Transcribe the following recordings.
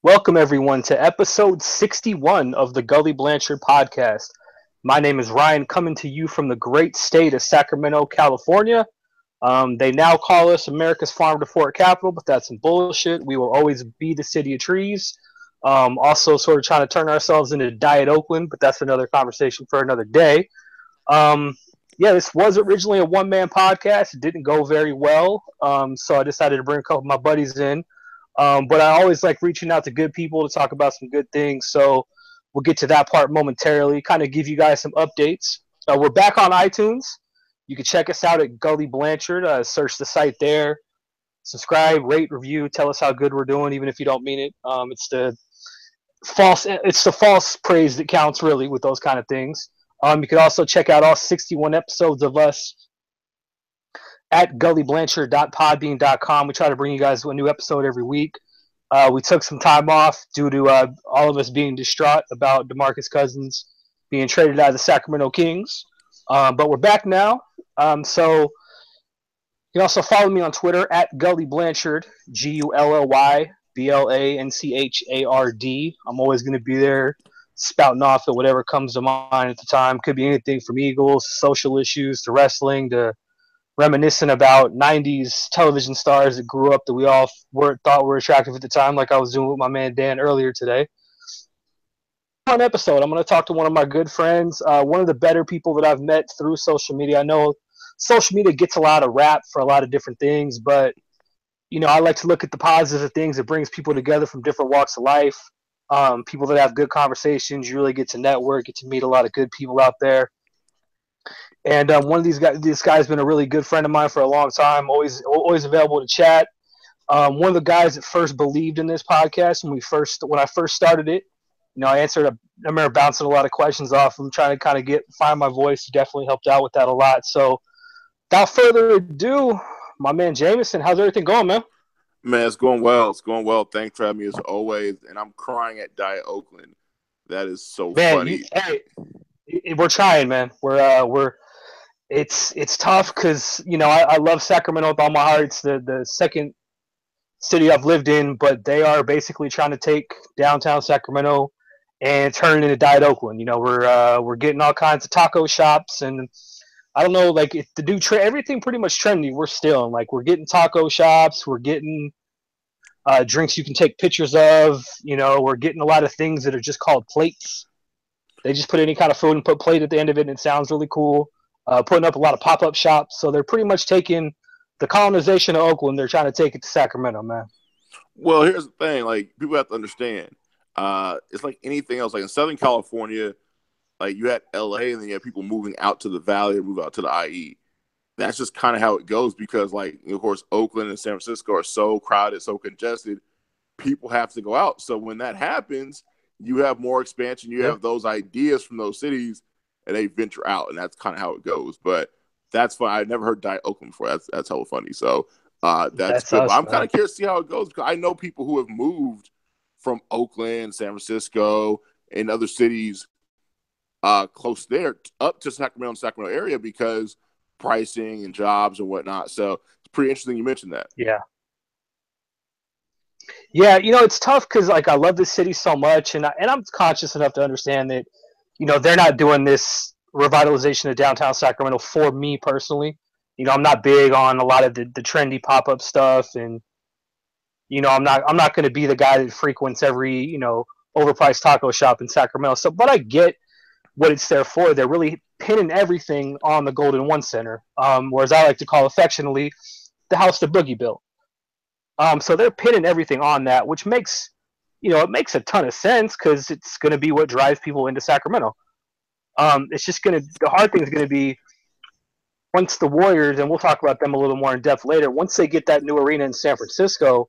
Welcome, everyone, to episode 61 of the Gully Blanchard podcast. My name is Ryan, coming to you from the great state of Sacramento, California. They now call us America's Farm to Fort capital, but that's some bullshit. We will always be the city of trees. Also, sort of trying to turn ourselves into Diet Oakland, but that's another conversation for another day. Um, yeah, this was originally a one-man podcast. It didn't go very well, so I decided to bring a couple of my buddies in. But I always like reaching out to good people to talk about some good things. So we'll get to that part momentarily, kind of give you guys some updates. We're back on iTunes. You can check us out at Gully Blanchard. Search the site there. Subscribe, rate, review. Tell us how good we're doing, even if you don't mean it. It's the false praise that counts, really, with those kind of things. You can also check out all 61 episodes of us at gullyblanchard.podbean.com. We try to bring you guys a new episode every week. We took some time off due to all of us being distraught about DeMarcus Cousins being traded out of the Sacramento Kings. But we're back now. So you can also follow me on Twitter at Gully Blanchard, GULLYBLANCHARD. I'm always going to be there spouting off at whatever comes to mind at the time. Could be anything from Eagles, social issues, to wrestling, to reminiscing about 90s television stars that grew up that we all thought were attractive at the time, like I was doing with my man Dan earlier today. On episode, I'm going to talk to one of my good friends, one of the better people that I've met through social media. I know social media gets a lot of rap for a lot of different things, but I like to look at the positives of things. It brings people together from different walks of life. People that have good conversations. You really get to network, get to meet a lot of good people out there. And one of these guys, this guy's been a really good friend of mine for a long time. Always available to chat. One of the guys that first believed in this podcast when I first started it. I remember bouncing a lot of questions off him, trying to kind of find my voice. He definitely helped out with that a lot. So, without further ado, my man Jameson, how's everything going, man? Man, it's going well. It's going well. Thanks for having me as always. And I'm crying at Diet Oakland. That is so Man, funny. we're trying, man. We're it's tough because I love Sacramento with all my heart. It's the second city I've lived in, but they are basically trying to take downtown Sacramento and turn it into Diet Oakland. We're getting all kinds of taco shops, and I don't know, like, if to do everything pretty much trendy. We're still like, we're getting taco shops, we're getting drinks you can take pictures of. We're getting a lot of things that are just called plates. They just put any kind of food and put plate at the end of it, and it sounds really cool. Putting up a lot of pop-up shops, so they're pretty much taking the colonization of Oakland. They're trying to take it to Sacramento, man. Well, here's the thing. Like, people have to understand. It's like anything else. Like, in Southern California, like, you had L.A., and then you have people moving out to the Valley or move out to the IE. That's just kind of how it goes because, like, of course, Oakland and San Francisco are so crowded, so congested. People have to go out. So when that happens, you have more expansion. You have those ideas from those cities, and they venture out, and that's kind of how it goes. But that's fun. I've never heard Diet Oakland before. That's hella funny. So that's good. Us, But I'm kind of curious to see how it goes because I know people who have moved from Oakland, San Francisco, and other cities close there up to Sacramento area because pricing and jobs and whatnot. So it's pretty interesting you mentioned that. Yeah, it's tough because, like, I love this city so much, and I'm conscious enough to understand that, they're not doing this revitalization of downtown Sacramento for me personally. I'm not big on a lot of the trendy pop up stuff, and I'm not going to be the guy that frequents every overpriced taco shop in Sacramento. So, but I get what it's there for. They're really pinning everything on the Golden One Center, whereas I like to call affectionately the house the Boogie built. So they're pinning everything on that, which makes it makes a ton of sense because it's going to be what drives people into Sacramento. It's just the hard thing is going to be once the Warriors, and we'll talk about them a little more in depth later. Once they get that new arena in San Francisco,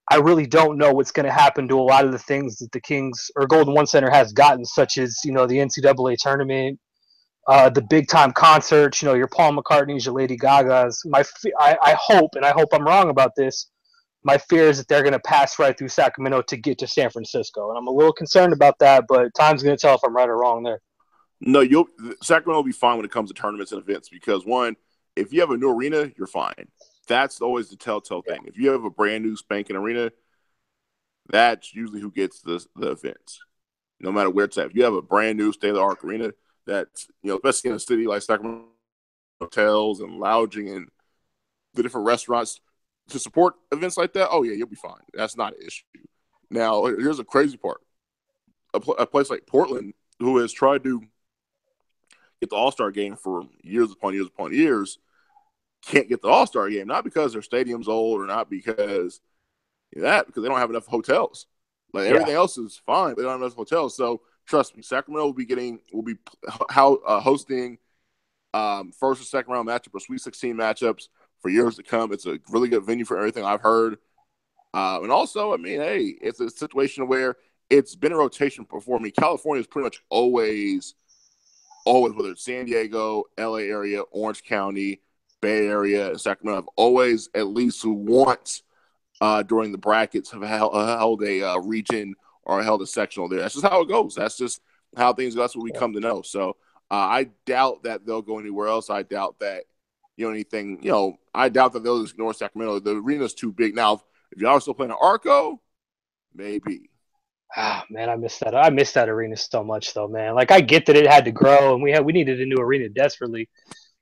I really don't know what's going to happen to a lot of the things that the Kings or Golden One Center has gotten, such as the NCAA tournament, the big time concerts. Your Paul McCartney's, your Lady Gaga's. I hope, and I hope I'm wrong about this. My fear is that they're going to pass right through Sacramento to get to San Francisco, and I'm a little concerned about that. But time's going to tell if I'm right or wrong there. No, Sacramento will be fine when it comes to tournaments and events because, one, if you have a new arena, you're fine. That's always the telltale thing. If you have a brand new spanking arena, that's usually who gets the events, no matter where it's at. If you have a brand new state-of-the-art arena that's, especially in a city like Sacramento, hotels and lounging and the different restaurants to support events like that, oh, yeah, you'll be fine. That's not an issue. Now, here's a crazy part. A place like Portland, who has tried to get the All-Star game for years upon years upon years, can't get the All-Star game, not because their stadium's old or not because because they don't have enough hotels. Like everything else is fine, but they don't have enough hotels. So trust me, Sacramento will be hosting first or second round matchup or Sweet 16 matchups for years to come. It's a really good venue for everything I've heard. And also, I mean, hey, it's a situation where it's been a rotation before. I mean, California is pretty much always, whether it's San Diego, LA area, Orange County, Bay Area, and Sacramento, have always at least once during the brackets have held a region or held a sectional there. That's just how it goes. That's just how things go. That's what we come to know. So I doubt that they'll go anywhere else. I doubt that, I doubt that they'll just ignore Sacramento. The arena's too big. Now, if y'all are still playing at Arco, maybe. Ah, man, I miss that. I miss that arena so much, though, man. Like, I get that it had to grow, and we needed a new arena desperately.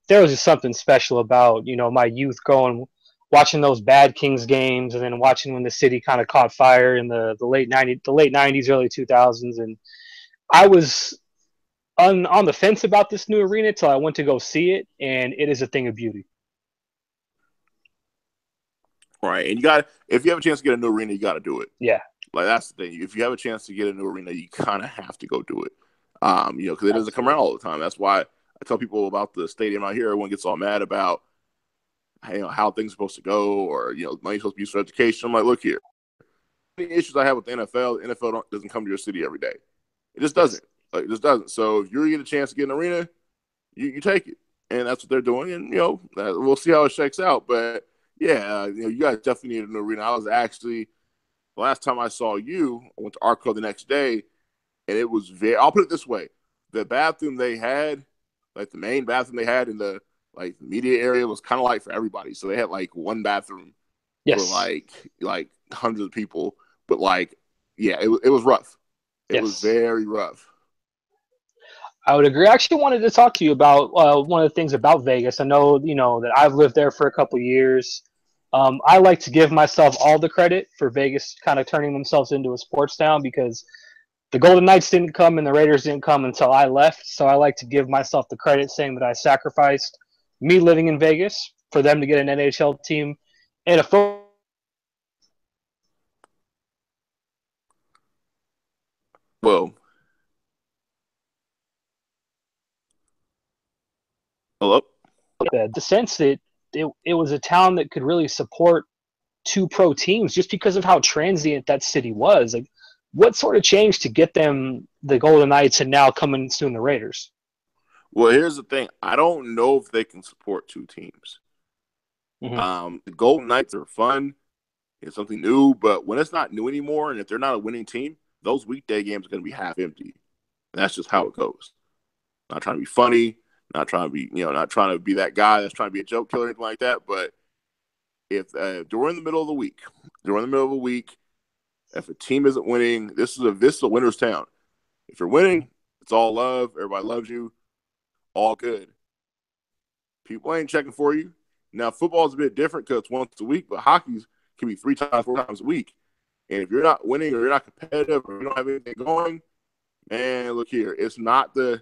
There was just something special about, my youth watching those Bad Kings games, and then watching when the city kind of caught fire in the late '90s, early 2000s, and I was on the fence about this new arena till I went to go see it, and it is a thing of beauty. Right, and if you have a chance to get a new arena, you got to do it. Yeah. Like, that's the thing. If you have a chance to get a new arena, you kind of have to go do it. Because it doesn't come around all the time. That's why I tell people about the stadium out here. Everyone gets all mad about, how things are supposed to go, or money's supposed to be used for education. I'm like, look here. The issues I have with the NFL doesn't come to your city every day. It just doesn't. Like, it just doesn't. So if you get a chance to get an arena, you take it, and that's what they're doing. And we'll see how it shakes out. But yeah, you guys definitely need a new arena. I was actually, the last time I saw you, I went to Arco the next day, and it was I'll put it this way: the bathroom they had, like the main bathroom they had in the media area, was kind of like for everybody. So they had like one bathroom for like hundreds of people, but it was rough. It was very rough. I would agree. I actually wanted to talk to you about one of the things about Vegas. I know, that I've lived there for a couple years. I like to give myself all the credit for Vegas kind of turning themselves into a sports town, because the Golden Knights didn't come and the Raiders didn't come until I left. So I like to give myself the credit saying that I sacrificed me living in Vegas for them to get an NHL team and a football. Well, hello? The sense that it was a town that could really support two pro teams just because of how transient that city was. Like, what sort of changed to get them the Golden Knights and now coming soon the Raiders? Well, here's the thing. I don't know if they can support two teams. The Golden Knights are fun. It's something new, but when it's not new anymore, and if they're not a winning team, those weekday games are going to be half empty. And that's just how it goes. Not trying to be funny, not trying to be that guy that's trying to be a joke killer or anything like that. But if during the middle of the week, if a team isn't winning, this is a winner's town. If you're winning, it's all love. Everybody loves you. All good. People ain't checking for you. Now, football is a bit different because it's once a week, but hockey can be 3 times, 4 times a week. And if you're not winning or you're not competitive or you don't have anything going, man, look here. It's not the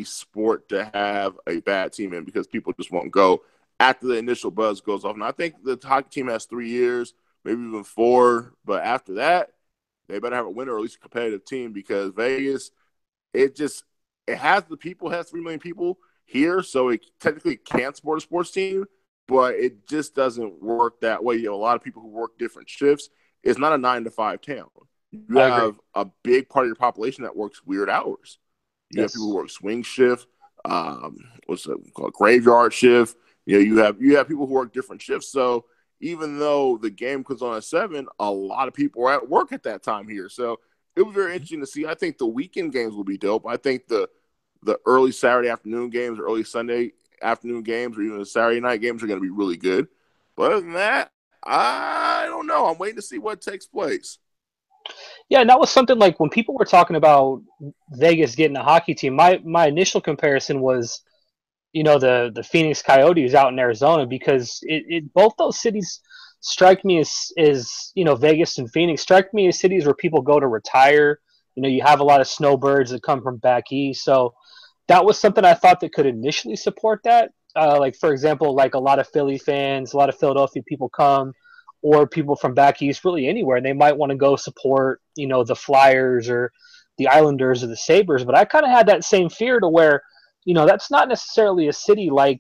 sport to have a bad team in, because people just won't go after the initial buzz goes off. And I think the hockey team has 3 years, maybe even 4. But after that, they better have a winner or at least a competitive team, because Vegas, it has 3 million people here, so it technically can support a sports team, but it just doesn't work that way. You have a lot of people who work different shifts. It's not a 9-to-5 town. You have a big part of your population that works weird hours. You have people who work swing shift, what's it called, graveyard shift. You have people who work different shifts. So even though the game comes on at 7, a lot of people are at work at that time here. So it was very interesting to see. I think the weekend games will be dope. I think the early Saturday afternoon games, or early Sunday afternoon games, or even the Saturday night games are going to be really good. But other than that, I don't know. I'm waiting to see what takes place. Yeah, and that was something like when people were talking about Vegas getting a hockey team. My initial comparison was, the Phoenix Coyotes out in Arizona, because both those cities strike me as Vegas and Phoenix strike me as cities where people go to retire. You have a lot of snowbirds that come from back east, so that was something I thought that could initially support that. Like, for example, like a lot of Philly fans, a lot of Philadelphia people come, or people from back east, really anywhere, and they might want to go support, the Flyers or the Islanders or the Sabres. But I kind of had that same fear to where, that's not necessarily a city like,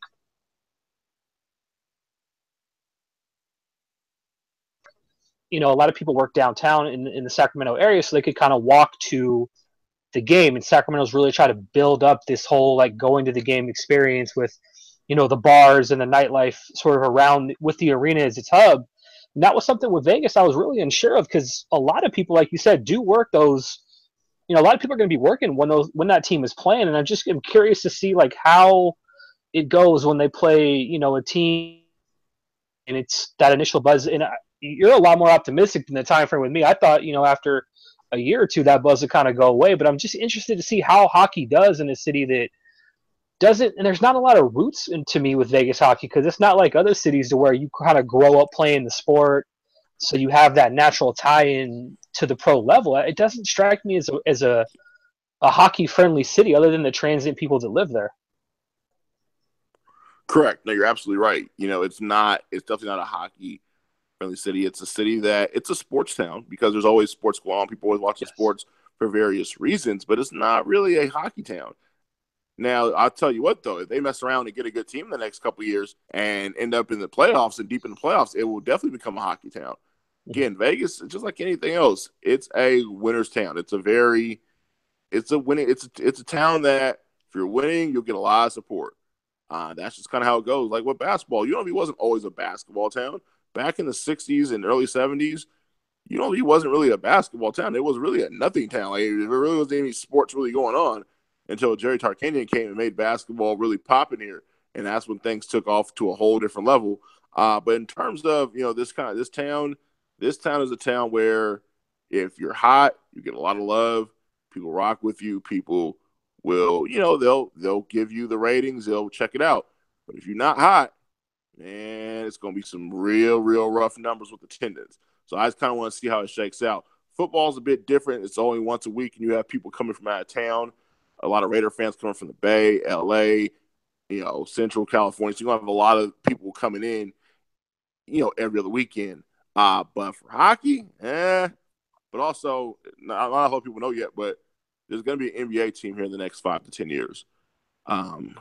a lot of people work downtown in the Sacramento area, so they could kind of walk to the game. And Sacramento's really try to build up this whole like going to the game experience with, the bars and the nightlife sort of around with the arena as its hub. And that was something with Vegas I was really unsure of, because a lot of people, like you said, do work those. A lot of people are going to be working when that team is playing, and I'm curious to see like how it goes when they play, a team, and it's that initial buzz. And you're a lot more optimistic than the time frame with me. I thought, after a year or two, that buzz would kind of go away. But I'm just interested to see how hockey does in a city that doesn't. And there's not a lot of roots to me with Vegas hockey, because it's not like other cities to where you kind of grow up playing the sport, so you have that natural tie-in to the pro level. It doesn't strike me as a hockey friendly city, other than the transient people that live there. Correct. No, you're absolutely right. It's not. It's definitely not a hockey friendly city. It's a city that it's a sports town because there's always sports going on. People always watching sports for various reasons, but it's not really a hockey town. Now, I'll tell you what, though, if they mess around and get a good team the next couple of years and end up in the playoffs and deep in the playoffs, it will definitely become a hockey town. Again, Vegas, just like anything else, it's a winner's town. It's a winning. It's a town that if you're winning, you'll get a lot of support. That's just kind of how it goes. Like with basketball, UNLV wasn't always a basketball town. Back in the 60s and early 70s, UNLV wasn't really a basketball town. It was really a nothing town. Like, there really wasn't any sports really going on until Jerry Tarkanian came and made basketball really popping here. And that's when things took off to a whole different level. But in terms of, this town is a town where if you're hot, you get a lot of love. People rock with you. People will, they'll give you the ratings. They'll check it out. But if you're not hot, man, it's going to be some real, real rough numbers with attendance. So I just kind of want to see how it shakes out. Football's a bit different. It's only once a week, and you have people coming from out of town. A lot of Raider fans coming from the Bay, LA, Central California. So you're going to have a lot of people coming in, every other weekend. But for hockey, but also, not a lot of people know yet, but there's going to be an NBA team here in the next 5 to 10 years. Don't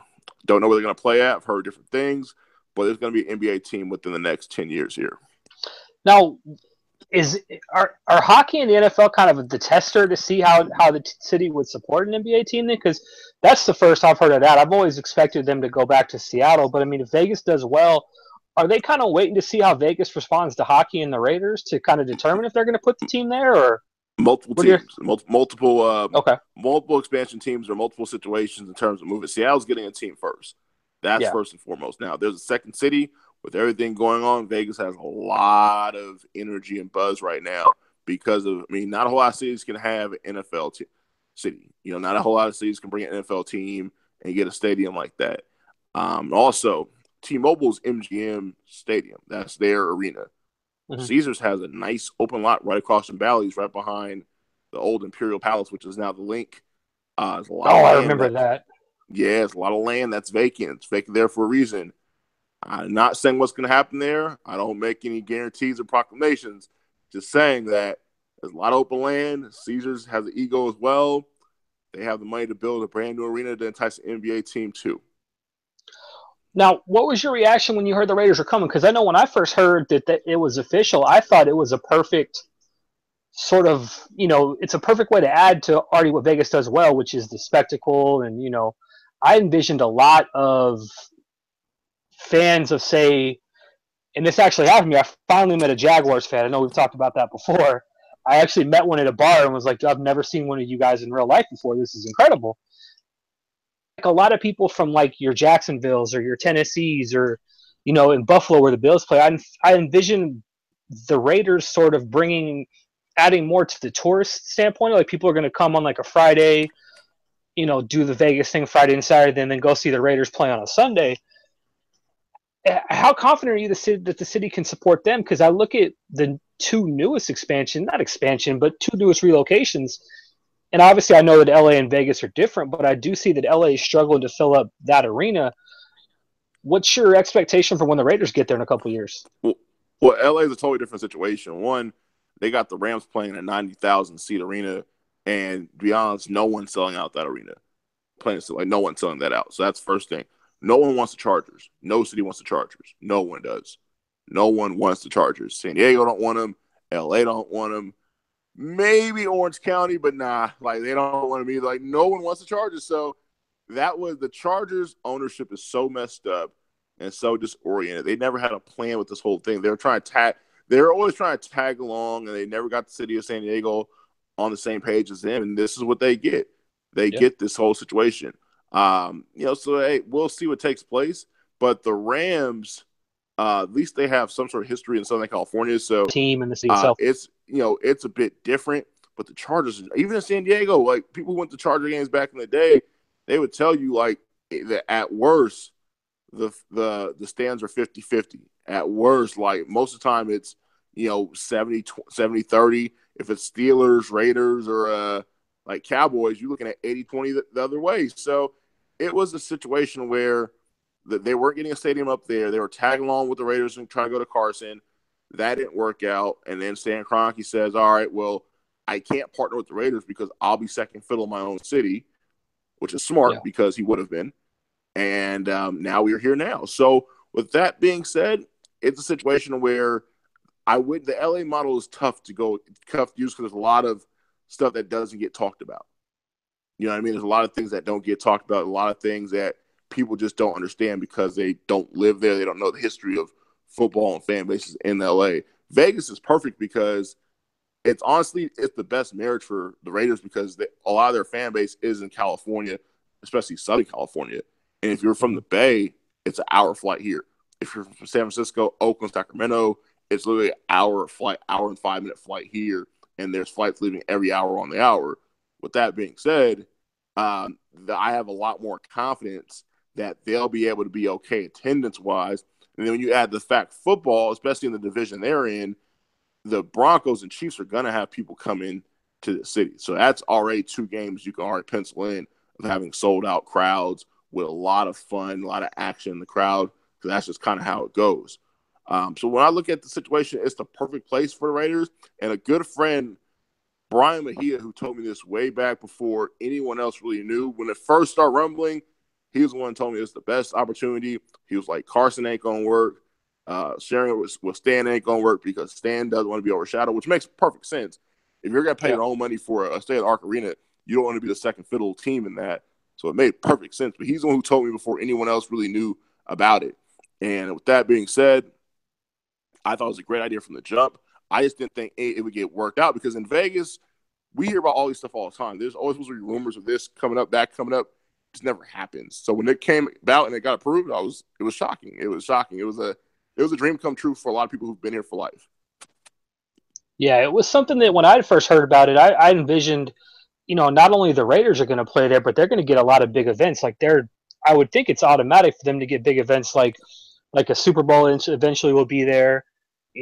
know where they're going to play at. I've heard different things, but there's going to be an NBA team within the next 10 years here. Now, are hockey and the NFL kind of the tester to see how the city would support an NBA team then? Because that's the first I've heard of that. I've always expected them to go back to Seattle, but I mean, if Vegas does well, are they kind of waiting to see how Vegas responds to hockey and the Raiders to kind of determine if they're going to put the team there, or multiple teams, okay, multiple expansion teams, or multiple situations in terms of moving? Seattle's getting a team first. That's first and foremost. Now, there's a second city. With everything going on, Vegas has a lot of energy and buzz right now because of, not a whole lot of cities can have an NFL city. Not a whole lot of cities can bring an NFL team and get a stadium like that. Also, T-Mobile's MGM Stadium, that's their arena. Mm-hmm. Caesars has a nice open lot right across from Bally's, right behind the old Imperial Palace, which is now the Link. I remember that. Yeah, it's a lot of land that's vacant. It's vacant there for a reason. I'm not saying what's going to happen there. I don't make any guarantees or proclamations. Just saying that there's a lot of open land. Caesars has an ego as well. They have the money to build a brand new arena to entice an NBA team too. Now, what was your reaction when you heard the Raiders were coming? Because I know when I first heard that it was official, I thought it was a perfect sort of, it's a perfect way to add to already what Vegas does well, which is the spectacle. And, I envisioned a lot of fans of, say, and this actually happened to me. I finally met a Jaguars fan. I know we've talked about that before. I actually met one at a bar and was like, I've never seen one of you guys in real life before. This is incredible. Like a lot of people from like your Jacksonvilles or your Tennessees or, in Buffalo where the Bills play, I envision the Raiders sort of adding more to the tourist standpoint. Like people are going to come on like a Friday, do the Vegas thing Friday and Saturday, and then go see the Raiders play on a Sunday. How confident are you that the city can support them? Because I look at the two newest not expansion, but two newest relocations. And obviously I know that LA and Vegas are different, but I do see that LA is struggling to fill up that arena. What's your expectation for when the Raiders get there in a couple of years? Well, LA is a totally different situation. One, they got the Rams playing a 90,000 seat arena, and to be honest, no one's selling out that arena. No one's selling that out. So that's the first thing. No one wants the Chargers. No city wants the Chargers. No one does. No one wants the Chargers. San Diego don't want them. LA don't want them. Maybe Orange County, but nah. Like, they don't want them either. Like, no one wants the Chargers. So that was the Chargers ownership is so messed up and so disoriented. They never had a plan with this whole thing. They were always trying to tag along, and they never got the city of San Diego on the same page as them. And this is what they get. They get this whole situation. So hey, we'll see what takes place. But the Rams, at least they have some sort of history in Southern California. So team in the city itself. It's a bit different. But the Chargers, even in San Diego, like people who went to Charger games back in the day, they would tell you like that at worst, the stands are 50-50. At worst, like most of the time it's 70-30. If it's Steelers, Raiders, or like Cowboys, you're looking at 80-20 the other way. So it was a situation where they weren't getting a stadium up there. They were tagging along with the Raiders and trying to go to Carson. That didn't work out. And then Stan Kroenke says, all right, well, I can't partner with the Raiders because I'll be second fiddle in my own city, which is smart because he would have been. And now we're here now. So with that being said, it's a situation where the LA model is tough to use because there's a lot of stuff that doesn't get talked about. You know what I mean? There's a lot of things that don't get talked about, a lot of things that people just don't understand because they don't live there. They don't know the history of football and fan bases in LA. Vegas is perfect because it's the best marriage for the Raiders because a lot of their fan base is in California, especially Southern California. And if you're from the Bay, it's an hour flight here. If you're from San Francisco, Oakland, Sacramento, it's literally an hour and 5-minute flight here. And there's flights leaving every hour on the hour. With that being said, I have a lot more confidence that they'll be able to be okay attendance-wise. And then when you add the fact football, especially in the division they're in, the Broncos and Chiefs are going to have people come in to the city. So that's already 2 games you can already pencil in of having sold-out crowds with a lot of fun, a lot of action in the crowd, because that's just kind of how it goes. So when I look at the situation, it's the perfect place for the Raiders. And a good friend, Brian Mejia, who told me this way back before anyone else really knew, when it first started rumbling, he was the one who told me it's the best opportunity. He was like, Carson ain't going to work. Sharing it with Stan ain't going to work because Stan doesn't want to be overshadowed, which makes perfect sense. If you're going to pay your own money for a stay at Arc Arena, you don't want to be the second fiddle team in that. So it made perfect sense. But he's the one who told me before anyone else really knew about it. And with that being said, I thought it was a great idea from the jump. I just didn't think it would get worked out because in Vegas, we hear about all these stuff all the time. There's always supposed to be rumors of this coming up, that coming up. It just never happens. So when it came about and it got approved, it was shocking. It was shocking. It was a dream come true for a lot of people who've been here for life. Yeah, it was something that when I first heard about it, I envisioned, not only the Raiders are going to play there, but they're going to get a lot of big events. Like I would think it's automatic for them to get big events like a Super Bowl eventually will be there.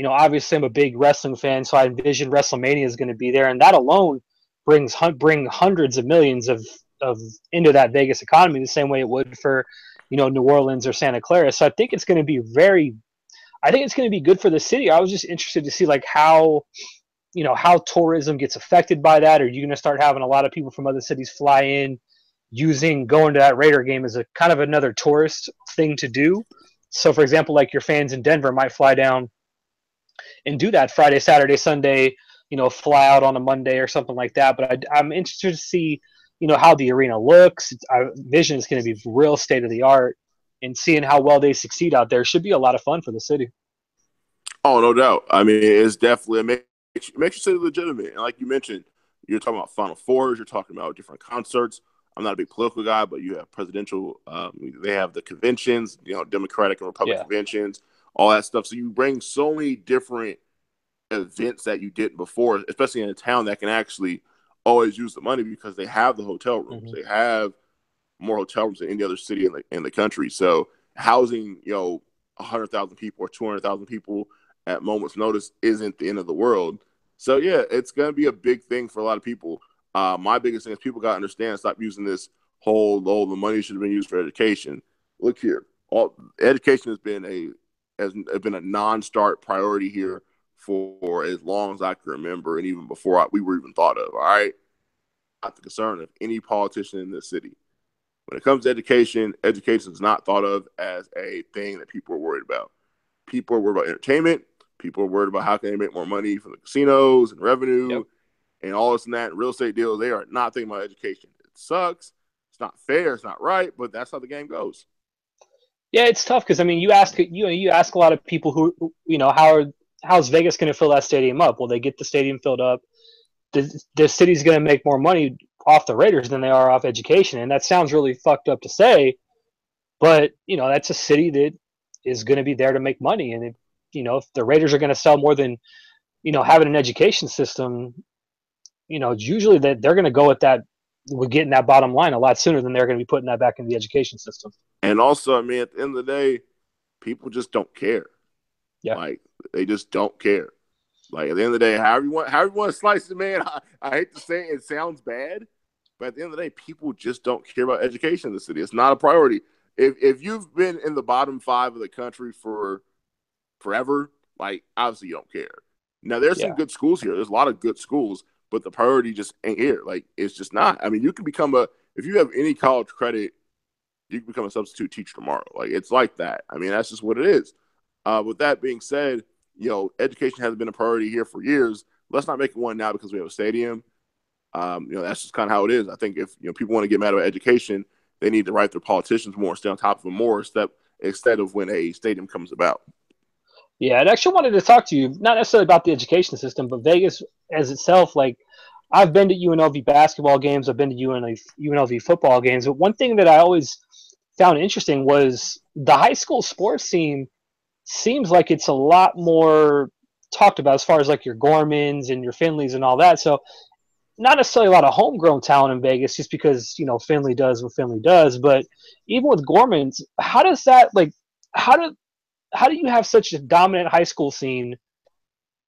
Obviously I'm a big wrestling fan, so I envision WrestleMania is going to be there, and that alone bring hundreds of millions of into that Vegas economy the same way it would for New Orleans or Santa Clara. So I think it's going to be good for the city. I was just interested to see like how tourism gets affected by that. Are you going to start having a lot of people from other cities fly in, going to that Raider game as a kind of another tourist thing to do? So, for example, like your fans in Denver might fly down and do that Friday, Saturday, Sunday, fly out on a Monday or something like that. But I'm interested to see, how the arena looks. I vision is going to be real state of the art, and seeing how well they succeed out there should be a lot of fun for the city. Oh, no doubt. I mean, it's definitely it makes you say legitimate. And like you mentioned, you're talking about Final Fours. You're talking about different concerts. I'm not a big political guy, but you have presidential. They have the conventions, Democratic and Republican conventions, all that stuff. So you bring so many different events that you didn't before, especially in a town that can actually always use the money because they have the hotel rooms. Mm-hmm. They have more hotel rooms than any other city in the country. So housing, 100,000 people or 200,000 people at moment's notice isn't the end of the world. So yeah, it's going to be a big thing for a lot of people. My biggest thing is people got to understand, stop using this whole, oh, the money should have been used for education. Look here, education has been a non-start priority here for as long as I can remember, and even before we were even thought of. All right, not the concern of any politician in this city. When it comes to education, education is not thought of as a thing that people are worried about. People are worried about entertainment. People are worried about how can they make more money from the casinos and revenue and all this and that and real estate deals. They are not thinking about education. It sucks. It's not fair. It's not right, but that's how the game goes. Yeah, it's tough because I mean, you ask a lot of people who how's Vegas going to fill that stadium up? Will they get the stadium filled up? The city's going to make more money off the Raiders than they are off education, and that sounds really fucked up to say, but that's a city that is going to be there to make money, and if the Raiders are going to sell more than having an education system, it's usually that they're going to go with getting that bottom line a lot sooner than they're going to be putting that back in the education system. And also, I mean, at the end of the day, people just don't care. Yeah. Like, they just don't care. Like, at the end of the day, however you want to slice it, man, I hate to say it sounds bad, but at the end of the day, people just don't care about education in the city. It's not a priority. If you've been in the bottom 5 of the country for forever, like, obviously you don't care. Now, there's some good schools here. There's a lot of good schools, but the priority just ain't here. Like, it's just not. I mean, you can if you have any college credit, you can become a substitute teacher tomorrow. Like, it's like that. I mean, that's just what it is. With that being said, education has been a priority here for years. Let's not make it one now because we have a stadium. That's just kind of how it is. I think if people want to get mad about education, they need to write their politicians more, stay on top of them more, instead of when a stadium comes about. Yeah, I actually wanted to talk to you, not necessarily about the education system, but Vegas as itself. Like, I've been to UNLV basketball games, I've been to UNLV football games, but one thing that I always found interesting was the high school sports scene seems like it's a lot more talked about as far as like your Gormans and your Finleys and all that. So not necessarily a lot of homegrown talent in Vegas just because, Finley does what Finley does. But even with Gormans, how does that how do you have such a dominant high school scene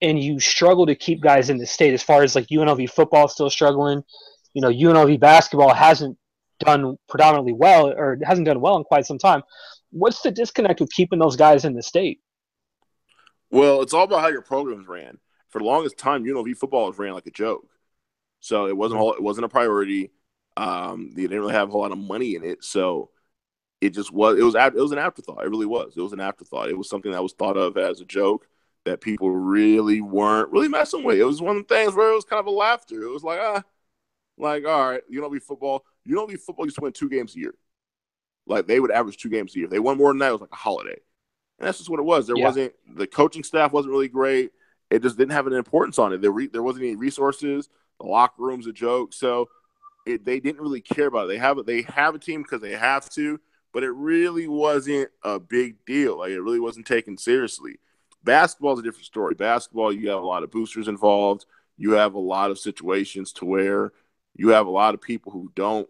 and you struggle to keep guys in the state as far as like UNLV football is still struggling? UNLV basketball hasn't done predominantly well or hasn't done well in quite some time. What's the disconnect with keeping those guys in the state? Well, it's all about how your programs ran. For the longest time, UNLV football was ran like a joke. So it wasn't a priority. They didn't really have a whole lot of money in it. So it was an afterthought. It really was. It was an afterthought. It was something that was thought of as a joke that people really weren't really messing with. It was one of the things where it was kind of a laughter. It was like, all right, UNLV football used to win 2 games a year. Like, they would average 2 games a year. If they won more than that, it was like a holiday. And that's just what it was. The coaching staff wasn't really great. It just didn't have an importance on it. There wasn't any resources. The locker room's a joke. So they didn't really care about it. They have a team because they have to, but it really wasn't a big deal. Like, it really wasn't taken seriously. Basketball is a different story. Basketball, you have a lot of boosters involved. You have a lot of situations to where you have a lot of people who don't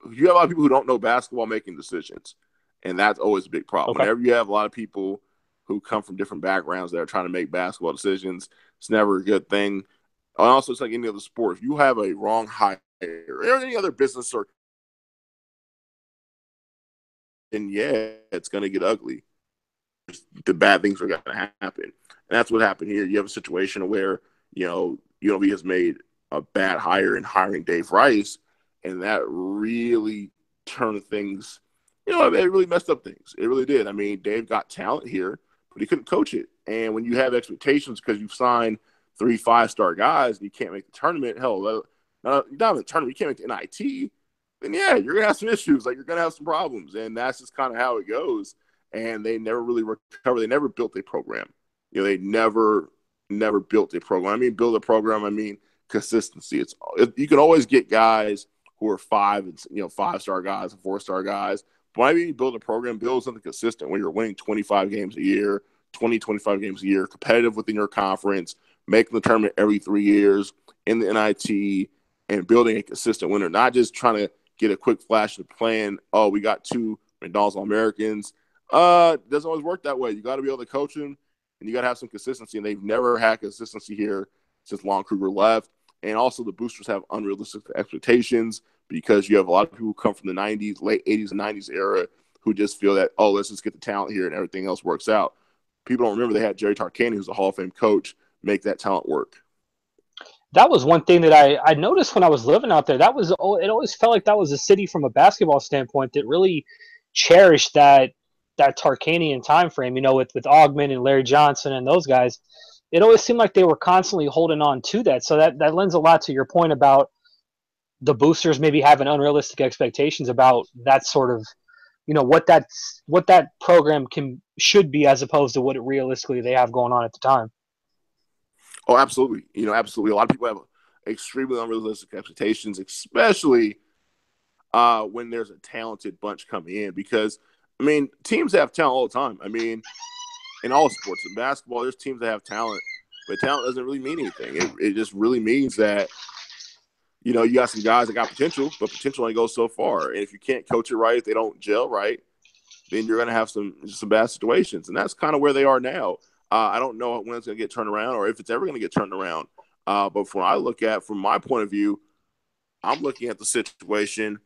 know basketball making decisions. And that's always a big problem. Okay. Whenever you have a lot of people who come from different backgrounds that are trying to make basketball decisions, it's never a good thing. And also, it's like any other sport. If you have a wrong hire or any other business, then it's going to get ugly. The bad things are going to happen. And that's what happened here. You have a situation where, UNLV has made a bad hire in hiring Dave Rice, and that really turned things, it really messed up things. It really did. I mean, Dave got talent here, but he couldn't coach it. And when you have expectations because you've signed 3 5-star guys and you can't make the tournament, hell, not in the tournament, you can't make the NIT, then you're going to have some issues. Like, you're going to have some problems. And that's just kind of how it goes. And they never really recovered. They never built a program. They never built a program. I mean, build a program, I mean consistency. You can always get guys who are 5-star guys and 4-star guys. But I mean, build a program, build something consistent when you're winning 25 games a year, 25 games a year, competitive within your conference, making the tournament every 3 years in the NIT and building a consistent winner, not just trying to get a quick flash of playing, oh, we got 2 McDonald's All-Americans. Doesn't always work that way. You got to be able to coach them, and you got to have some consistency, and they've never had consistency here since Lon Kruger left. And also the boosters have unrealistic expectations because you have a lot of people who come from the 90s, late 80s and 90s era who just feel that, oh, let's just get the talent here and everything else works out. People don't remember they had Jerry Tarkanian, who's a Hall of Fame coach, make that talent work. That was one thing that I noticed when I was living out there. It always felt like that was a city from a basketball standpoint that really cherished that Tarkanian time frame. With Augman and Larry Johnson and those guys, it always seemed like they were constantly holding on to that. So that lends a lot to your point about the boosters maybe having unrealistic expectations about that sort of, what that program should be as opposed to what it realistically they have going on at the time. Oh, absolutely. Absolutely. A lot of people have extremely unrealistic expectations, especially when there's a talented bunch coming in. Because, teams have talent all the time. In all sports. In basketball, there's teams that have talent, but talent doesn't really mean anything. It just really means that, you got some guys that got potential, but potential only goes so far. And if you can't coach it right, if they don't gel right, then you're going to have some bad situations. And that's kind of where they are now. I don't know when it's going to get turned around or if it's ever going to get turned around. But from my point of view, I'm looking at the situation.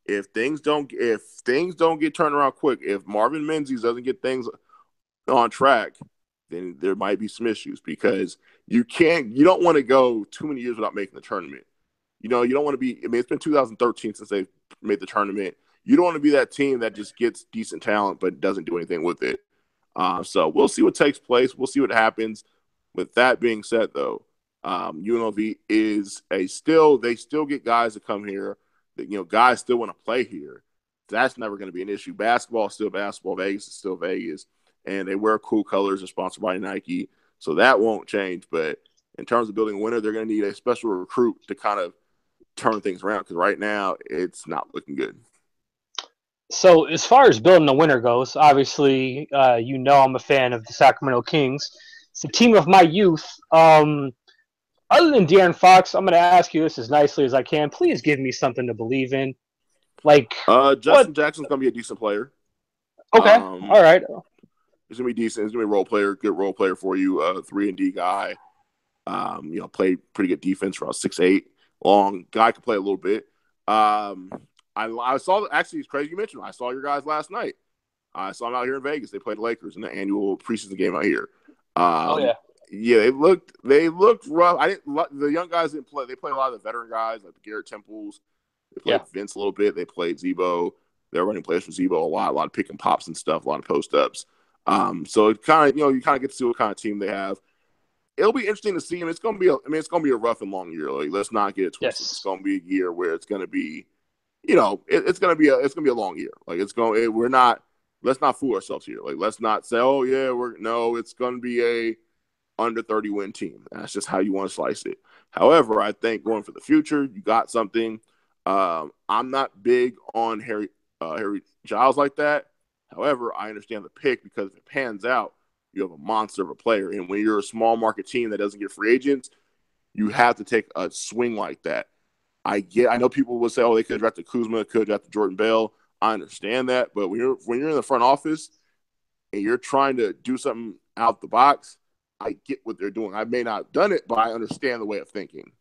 If things don't get turned around quick, if Marvin Menzies doesn't get things on track, then there might be some issues because you don't want to go too many years without making the tournament. You don't want to be. It's been 2013 since they've made the tournament. You don't want to be that team that just gets decent talent but doesn't do anything with it. So we'll see what takes place. We'll see what happens. With that being said, though, UNLV they still get guys to come here. That, guys still want to play here. That's never going to be an issue. Basketball is still basketball. Vegas is still Vegas. And they wear cool colors and sponsored by Nike. So that won't change. But in terms of building a winner, they're going to need a special recruit to kind of turn things around because right now it's not looking good. So as far as building a winner goes, obviously, I'm a fan of the Sacramento Kings. It's the team of my youth. Other than De'Aaron Fox, I'm going to ask you this as nicely as I can. Please give me something to believe in. Justin Jackson's going to be a decent player. Okay, all right. He's going to be decent. He's going to be a role player, good role player for you, 3-and-D guy. Played pretty good defense for 6'8", long guy, could play a little bit. I saw, actually, it's crazy you mentioned him. I saw your guys last night. I saw them out here in Vegas. They played the Lakers in the annual preseason game out here. Yeah. Yeah, they looked rough. The young guys didn't play. They played a lot of the veteran guys, like the Garrett Temples. They played Vince a little bit. They played Zebo. They were running plays for Zebo a lot of pick and pops and stuff, a lot of post ups. So it kind of, you kind of get to see what kind of team they have. It'll be interesting to see him. It's going to be a rough and long year. Like, let's not get it twisted. Yes. It's going to be a year where it's going to be, it's going to be a long year. Like let's not fool ourselves here. Like, let's not say, oh yeah, it's going to be a under 30 win team. That's just how you want to slice it. However, I think going for the future, you got something. I'm not big on Harry Giles like that. However, I understand the pick because if it pans out, you have a monster of a player. And when you're a small market team that doesn't get free agents, you have to take a swing like that. I know people will say, oh, they could have drafted Kuzma, could have drafted Jordan Bell. I understand that. But when you're in the front office and you're trying to do something out the box, I get what they're doing. I may not have done it, but I understand the way of thinking.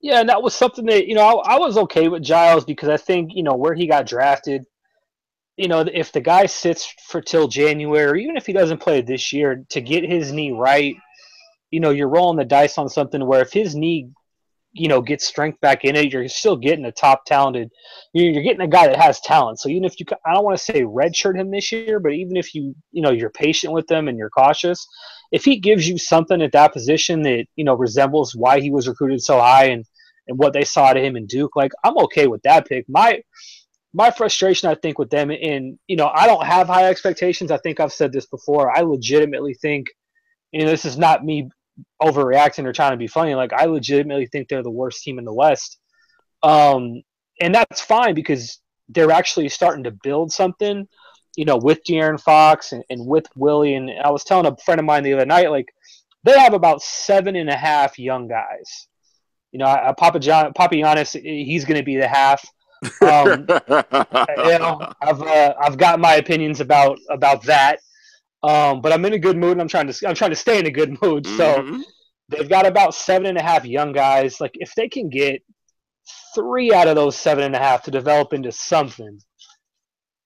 Yeah, and that was something that, I was okay with Giles because I think, where he got drafted, if the guy sits for till January, or even if he doesn't play this year, to get his knee right, you're rolling the dice on something where if his knee, gets strength back in it, you're still getting a top talented, you're getting a guy that has talent. So even if I don't want to say redshirt him this year, but even if you're patient with them and you're cautious, if he gives you something at that position that, resembles why he was recruited so high and what they saw to him in Duke, like, I'm okay with that pick. My frustration, I think, with them, and, I don't have high expectations. I think I've said this before. I legitimately think, this is not me overreacting or trying to be funny. Like, I legitimately think they're the worst team in the West. And that's fine because they're actually starting to build something. with De'Aaron Fox and with Willie. And I was telling a friend of mine the other night, like, they have about 7.5 young guys. Papa Giannis, he's going to be the half. I've got my opinions about that. But I'm in a good mood, and I'm trying to stay in a good mood. Mm-hmm. So they've got about 7.5 young guys. Like, if they can get 3 out of those 7.5 to develop into something,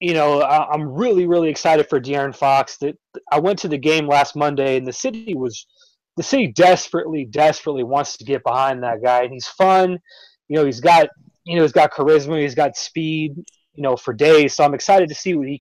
I'm really, really excited for De'Aaron Fox. That I went to the game last Monday, and the city desperately, desperately wants to get behind that guy, and he's fun. He's got charisma, he's got speed, for days. So I'm excited to see what he